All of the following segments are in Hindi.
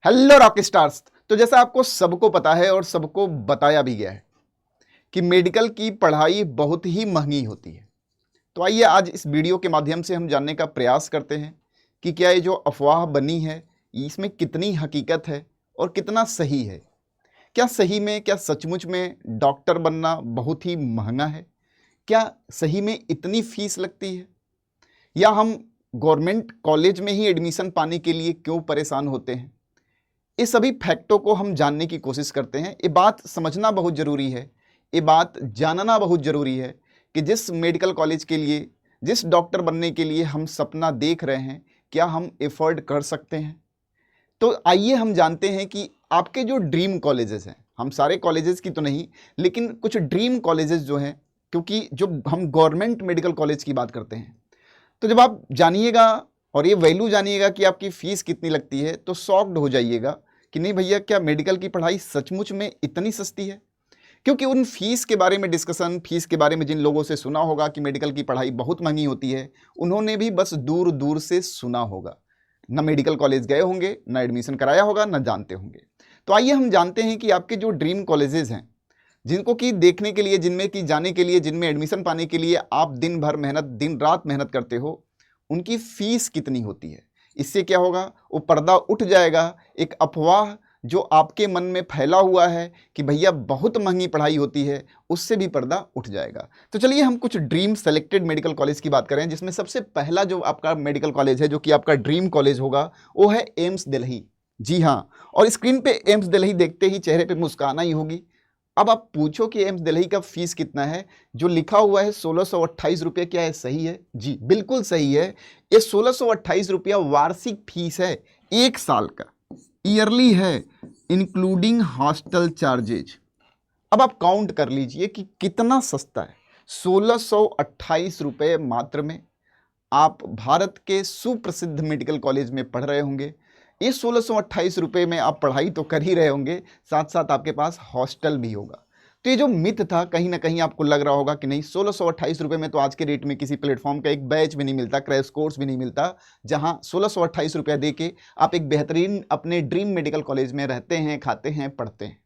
Hello rock stars. तो जैसा आपको सबको पता है और सबको बताया भी गया है कि मेडिकल की पढ़ाई बहुत ही महंगी होती है। तो आइए आज इस वीडियो के माध्यम से हम जानने का प्रयास करते हैं कि क्या ये जो अफवाह बनी है इसमें कितनी हकीकत है और कितना सही है। क्या सही में, क्या सचमुच में डॉक्टर बनना बहुत ही महंगा है? क्या सही में इतनी फीस लगती है? या हम गवर्नमेंट कॉलेज में ही एडमिशन पाने के लिए क्यों परेशान होते हैं? इस सभी फैक्टों को हम जानने की कोशिश करते हैं। ये बात समझना बहुत ज़रूरी है, ये बात जानना बहुत ज़रूरी है कि जिस मेडिकल कॉलेज के लिए, जिस डॉक्टर बनने के लिए हम सपना देख रहे हैं, क्या हम एफोर्ड कर सकते हैं। तो आइए हम जानते हैं कि आपके जो ड्रीम कॉलेजेस हैं, हम सारे कॉलेजेस की तो नहीं, लेकिन कुछ ड्रीम कॉलेजेस जो हैं, क्योंकि जो हम गवर्नमेंट मेडिकल कॉलेज की बात करते हैं, तो जब आप जानिएगा और ये वैल्यू जानिएगा कि आपकी फ़ीस कितनी लगती है, तो शॉक्ड हो जाइएगा कि नहीं भैया, क्या मेडिकल की पढ़ाई सचमुच में इतनी सस्ती है। क्योंकि उन फीस के बारे में डिस्कशन, फीस के बारे में जिन लोगों से सुना होगा कि मेडिकल की पढ़ाई बहुत महंगी होती है, उन्होंने भी बस दूर दूर से सुना होगा, ना मेडिकल कॉलेज गए होंगे, ना एडमिशन कराया होगा, ना जानते होंगे। तो आइए हम जानते हैं कि आपके जो ड्रीम कॉलेजेस हैं, जिनको कि देखने के लिए, जिनमें कि जाने के लिए, जिनमें एडमिशन पाने के लिए आप दिन भर मेहनत, दिन रात मेहनत करते हो, उनकी फ़ीस कितनी होती है। इससे क्या होगा, वो पर्दा उठ जाएगा। एक अफवाह जो आपके मन में फैला हुआ है कि भैया बहुत महंगी पढ़ाई होती है, उससे भी पर्दा उठ जाएगा। तो चलिए हम कुछ ड्रीम सेलेक्टेड मेडिकल कॉलेज की बात करें, जिसमें सबसे पहला जो आपका मेडिकल कॉलेज है, जो कि आपका ड्रीम कॉलेज होगा, वो है एम्स दिल्ली। जी हाँ, और स्क्रीन पे एम्स दिल्ली देखते ही चेहरे पे मुस्कान आई होगी। अब आप पूछो कि एम्स दिल्ली का फीस कितना है। जो लिखा हुआ है 1628 रुपये, क्या है, सही है? जी बिल्कुल सही है। ये 1628 रुपया वार्षिक फीस है, एक साल का, ईयरली है, इंक्लूडिंग हॉस्टल चार्जेज। अब आप काउंट कर लीजिए कि कितना सस्ता है। 1628 रुपये मात्र में आप भारत के सुप्रसिद्ध मेडिकल कॉलेज में पढ़ रहे होंगे। इस 1628 रुपये में आप पढ़ाई तो कर ही रहे होंगे, साथ साथ आपके पास हॉस्टल भी होगा। तो ये जो मिथ था, कहीं ना कहीं आपको लग रहा होगा कि नहीं, 1628 रुपये में तो आज के रेट में किसी प्लेटफॉर्म का एक बैच भी नहीं मिलता, क्रैश कोर्स भी नहीं मिलता, जहां 1628 रुपया दे के आप एक बेहतरीन अपने ड्रीम मेडिकल कॉलेज में रहते हैं, खाते हैं, पढ़ते हैं।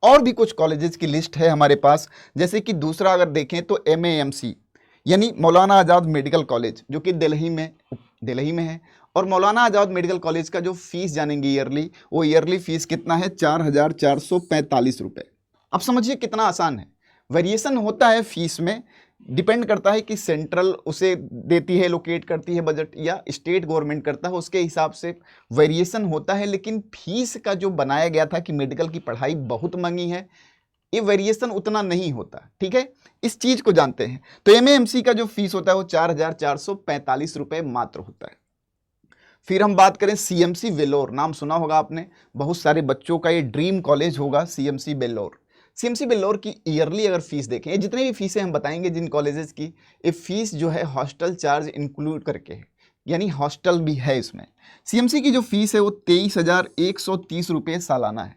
और भी कुछ कॉलेजेस की लिस्ट है हमारे पास। जैसे कि दूसरा अगर देखें तो MAMC, यानी मौलाना आज़ाद मेडिकल कॉलेज, जो कि दिल्ली में है। और मौलाना आज़ाद मेडिकल कॉलेज का जो फीस जानेंगे ईयरली, वो ईयरली फीस कितना है, 4445 रुपये। अब समझिए कितना आसान है। वेरिएशन होता है फीस में, डिपेंड करता है कि सेंट्रल उसे देती है, लोकेट करती है बजट, या स्टेट गवर्नमेंट करता है, उसके हिसाब से वेरिएशन होता है। लेकिन फीस का जो बनाया गया था कि मेडिकल की पढ़ाई बहुत महंगी है, ये वेरिएशन उतना नहीं होता। ठीक है, इस चीज को जानते हैं। तो MAMC का जो फीस होता है वो 4445 रुपये मात्र होता है। फिर हम बात करें CMC वेल्लोर, नाम सुना होगा आपने, बहुत सारे बच्चों का ये ड्रीम कॉलेज होगा CMC वेल्लोर। CMC वेल्लोर की ईयरली अगर फीस देखें, ये जितने भी फीसें हम बताएंगे जिन कॉलेजेस की, ये फीस जो है हॉस्टल चार्ज इंक्लूड करके है, यानी हॉस्टल भी है इसमें। CMC की जो फीस है वो 23,130 रुपये सालाना है।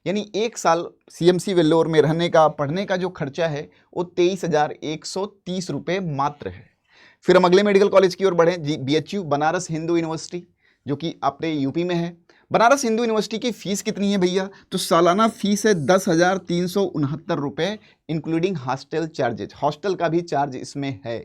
यानी एक साल CMC वेल्लोर में रहने का, पढ़ने का जो खर्चा है वो 23,130 रुपये मात्र है। फिर हम अगले मेडिकल कॉलेज की ओर बढ़ें, BHU, बनारस हिंदू यूनिवर्सिटी, जो कि अपने यूपी में है। बनारस हिंदू यूनिवर्सिटी की फीस कितनी है भैया, तो सालाना फीस है 10,369 रुपये, इंक्लूडिंग हॉस्टल चार्जेज। हॉस्टल का भी चार्ज इसमें है।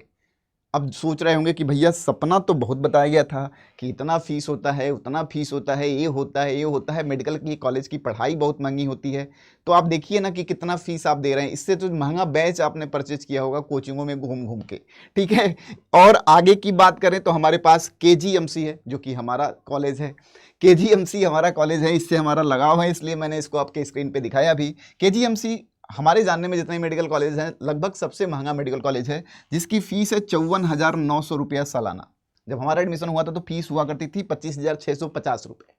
अब सोच रहे होंगे कि भैया सपना तो बहुत बताया गया था कि इतना फीस होता है, उतना फीस होता है, ये होता है, ये होता है, मेडिकल की कॉलेज की पढ़ाई बहुत महंगी होती है। तो आप देखिए ना कि कितना फीस आप दे रहे हैं। इससे तो महंगा बैच आपने परचेज किया होगा कोचिंगों में घूम घूम के। ठीक है, और आगे की बात करें तो हमारे पास KGMC है, जो कि हमारा कॉलेज है। KGMC हमारा कॉलेज है, इससे हमारा लगाव है, इसलिए मैंने इसको आपके स्क्रीन पर दिखाया भी। KGMC हमारे जानने में जितने मेडिकल कॉलेज हैं, लगभग सबसे महंगा मेडिकल कॉलेज है, जिसकी फीस है 54,900 रुपया सालाना। जब हमारा एडमिशन हुआ था तो फीस हुआ करती थी 25,650 रुपये।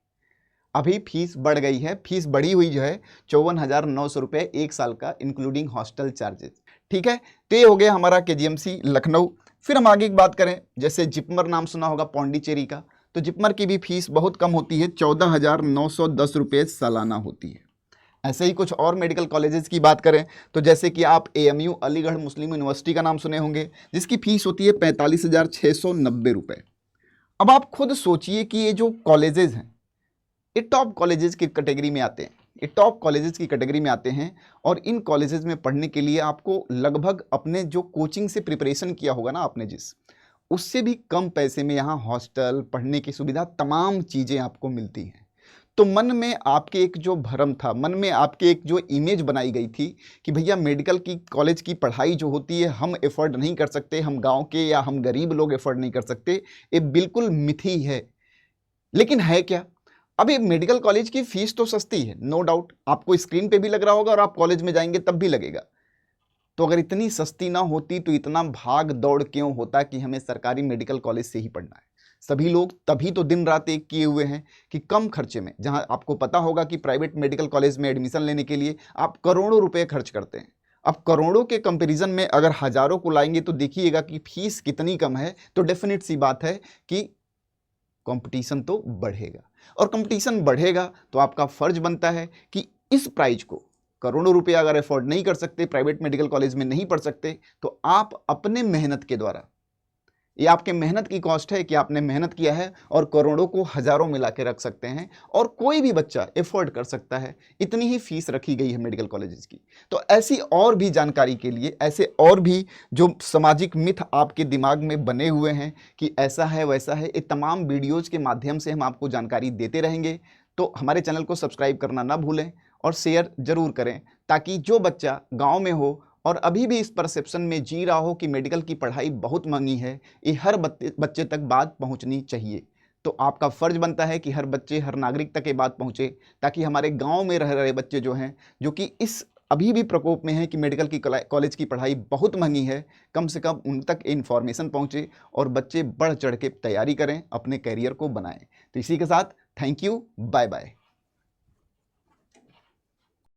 अभी फीस बढ़ गई है, फीस बढ़ी हुई जो है 54,900 रुपये एक साल का, इंक्लूडिंग हॉस्टल चार्जेस। ठीक है, तो ये हो गया हमारा KGMC लखनऊ। फिर हम आगे की बात करें, जैसे जिपमर, नाम सुना होगा पौंडीचेरी का, तो जिपमर की भी फीस बहुत कम होती है, 14,910 रुपये सालाना होती है। ऐसे ही कुछ और मेडिकल कॉलेजेस की बात करें तो जैसे कि आप AMU, अलीगढ़ मुस्लिम यूनिवर्सिटी का नाम सुने होंगे, जिसकी फीस होती है 45,690 रुपये। अब आप खुद सोचिए कि ये जो कॉलेजेस हैं, ये टॉप कॉलेजेस की कैटेगरी में आते हैं, ये टॉप कॉलेजेस की कैटेगरी में आते हैं। और इन कॉलेजेस में पढ़ने के लिए आपको लगभग अपने जो कोचिंग से प्रिपरेशन किया होगा ना आपने जिस, उससे भी कम पैसे में यहाँ हॉस्टल, पढ़ने की सुविधा, तमाम चीज़ें आपको मिलती हैं। तो मन में आपके एक जो भ्रम था, मन में आपके एक जो इमेज बनाई गई थी कि भैया मेडिकल की कॉलेज की पढ़ाई जो होती है हम एफर्ड नहीं कर सकते, हम गांव के या हम गरीब लोग एफर्ड नहीं कर सकते, ये बिल्कुल मिथी है। लेकिन है क्या? अब ये मेडिकल कॉलेज की फीस तो सस्ती है, नो डाउट, आपको स्क्रीन पे भी लग रहा होगा और आप कॉलेज में जाएंगे तब भी लगेगा। तो अगर इतनी सस्ती ना होती तो इतना भाग दौड़ क्यों होता कि हमें सरकारी मेडिकल कॉलेज से ही पढ़ना है। सभी लोग तभी तो दिन रात एक किए हुए हैं कि कम खर्चे में, जहां आपको पता होगा कि प्राइवेट मेडिकल कॉलेज में एडमिशन लेने के लिए आप करोड़ों रुपए खर्च करते हैं। अब करोड़ों के कंपैरिजन में अगर हजारों को लाएंगे तो देखिएगा कि फीस कितनी कम है। तो डेफिनेट सी बात है कि कंपटीशन तो बढ़ेगा, और कंपटीशन बढ़ेगा तो आपका फर्ज बनता है कि इस प्राइज को, करोड़ों रुपया अगर अफोर्ड नहीं कर सकते, प्राइवेट मेडिकल कॉलेज में नहीं पढ़ सकते, तो आप अपने मेहनत के द्वारा, ये आपके मेहनत की कॉस्ट है कि आपने मेहनत किया है, और करोड़ों को हजारों में ला के रख सकते हैं, और कोई भी बच्चा एफोर्ड कर सकता है। इतनी ही फीस रखी गई है मेडिकल कॉलेजेस की। तो ऐसी और भी जानकारी के लिए, ऐसे और भी जो सामाजिक मिथ आपके दिमाग में बने हुए हैं कि ऐसा है वैसा है, ये तमाम वीडियोज़ के माध्यम से हम आपको जानकारी देते रहेंगे। तो हमारे चैनल को सब्सक्राइब करना ना भूलें और शेयर जरूर करें, ताकि जो बच्चा गाँव में हो और अभी भी इस परसेप्शन में जी रहा हो कि मेडिकल की पढ़ाई बहुत महंगी है, ये हर बच्चे तक बात पहुंचनी चाहिए। तो आपका फ़र्ज बनता है कि हर बच्चे, हर नागरिक तक ये बात पहुंचे, ताकि हमारे गांव में रह रहे बच्चे जो हैं, जो कि इस अभी भी प्रकोप में हैं कि मेडिकल की कॉलेज की पढ़ाई बहुत महंगी है, कम से कम उन तक इन्फॉर्मेशन पहुंचे और बच्चे बढ़ चढ़ के तैयारी करें, अपने करियर को बनाएं। तो इसी के साथ थैंक यू, बाय बाय।